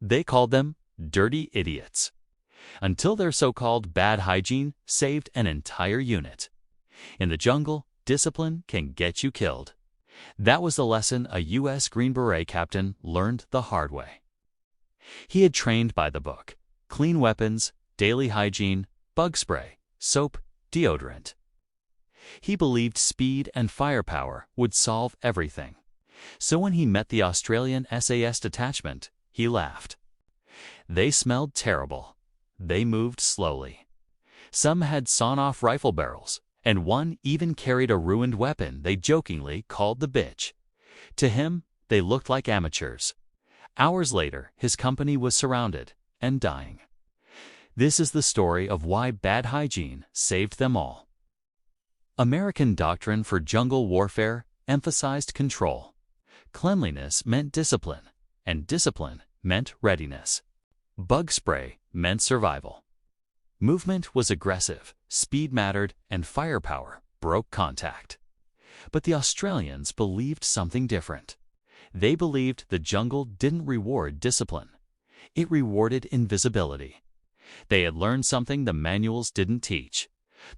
They called them dirty idiots, until their so-called bad hygiene saved an entire unit. In the jungle, discipline can get you killed. That was the lesson a U.S. Green Beret captain learned the hard way. He had trained by the book: clean weapons, daily hygiene, bug spray, soap, deodorant. He believed speed and firepower would solve everything. So when he met the Australian SAS detachment, he laughed. They smelled terrible. They moved slowly. Some had sawn-off rifle barrels, and one even carried a ruined weapon they jokingly called the bitch. To him, they looked like amateurs. Hours later, his company was surrounded and dying. This is the story of why bad hygiene saved them all. American doctrine for jungle warfare emphasized control. Cleanliness meant discipline, and discipline meant readiness. Bug spray meant survival. Movement was aggressive, speed mattered, and firepower broke contact. But the Australians believed something different. They believed the jungle didn't reward discipline. It rewarded invisibility. They had learned something the manuals didn't teach.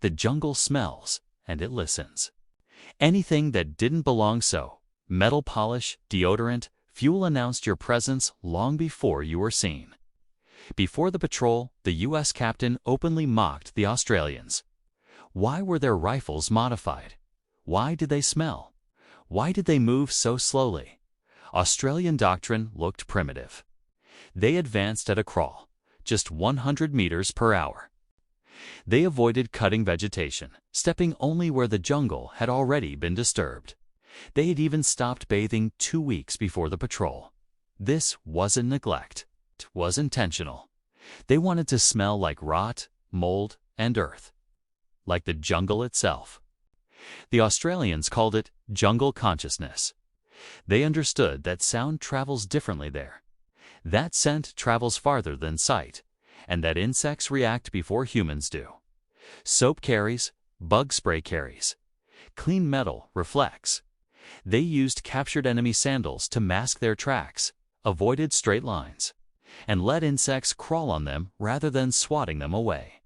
The jungle smells, and it listens. Anything that didn't belong so, metal polish, deodorant, fuel announced your presence long before you were seen. Before the patrol, the U.S. captain openly mocked the Australians. Why were their rifles modified? Why did they smell? Why did they move so slowly? Australian doctrine looked primitive. They advanced at a crawl, just 100 meters per hour. They avoided cutting vegetation, stepping only where the jungle had already been disturbed. They had even stopped bathing 2 weeks before the patrol. This wasn't neglect. It was intentional. They wanted to smell like rot, mold, and earth, like the jungle itself. The Australians called it jungle consciousness. They understood that sound travels differently there, that scent travels farther than sight, and that insects react before humans do. Soap carries, bug spray carries. Clean metal reflects. They used captured enemy sandals to mask their tracks, avoided straight lines, and let insects crawl on them rather than swatting them away.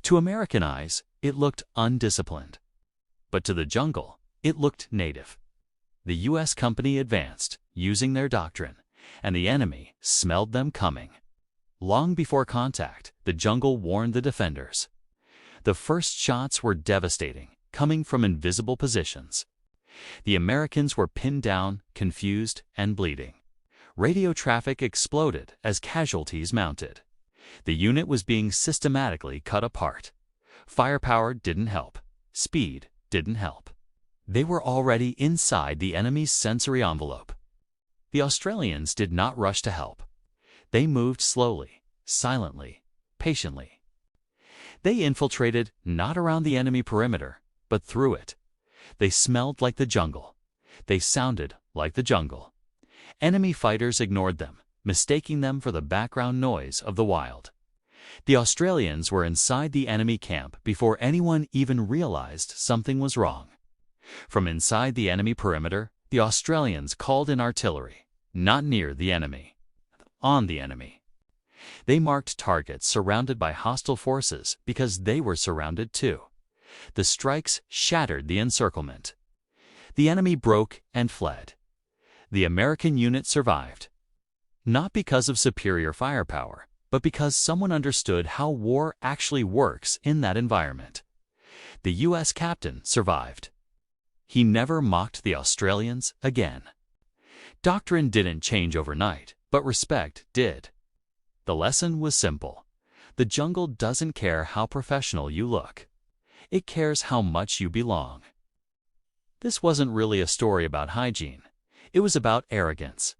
To American eyes, it looked undisciplined. But to the jungle, it looked native. The U.S. company advanced, using their doctrine, and the enemy smelled them coming. Long before contact, the jungle warned the defenders. The first shots were devastating, coming from invisible positions. The Americans were pinned down, confused, and bleeding. Radio traffic exploded as casualties mounted. The unit was being systematically cut apart. Firepower didn't help. Speed didn't help. They were already inside the enemy's sensory envelope. The Australians did not rush to help. They moved slowly, silently, patiently. They infiltrated not around the enemy perimeter, but through it. They smelled like the jungle. They sounded like the jungle. Enemy fighters ignored them, mistaking them for the background noise of the wild. The Australians were inside the enemy camp before anyone even realized something was wrong. From inside the enemy perimeter, the Australians called in artillery, not near the enemy, on the enemy. They marked targets surrounded by hostile forces because they were surrounded too. The strikes shattered the encirclement. The enemy broke and fled. The American unit survived, not because of superior firepower, but because someone understood how war actually works in that environment. The U.S. captain survived. He never mocked the Australians again. Doctrine didn't change overnight, but respect did. The lesson was simple. The jungle doesn't care how professional you look. It cares how much you belong. This wasn't really a story about hygiene. It was about arrogance,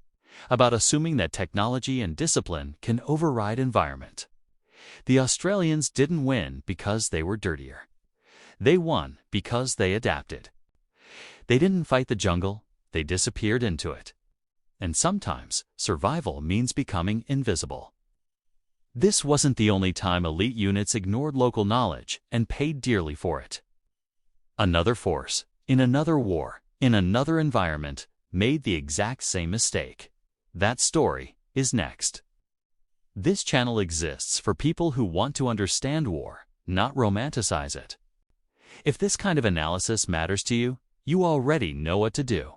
about assuming that technology and discipline can override environment. The Australians didn't win because they were dirtier. They won because they adapted. They didn't fight the jungle, they disappeared into it. And sometimes, survival means becoming invisible. This wasn't the only time elite units ignored local knowledge and paid dearly for it. Another force, in another war, in another environment, made the exact same mistake. That story is next. This channel exists for people who want to understand war, not romanticize it. If this kind of analysis matters to you, you already know what to do.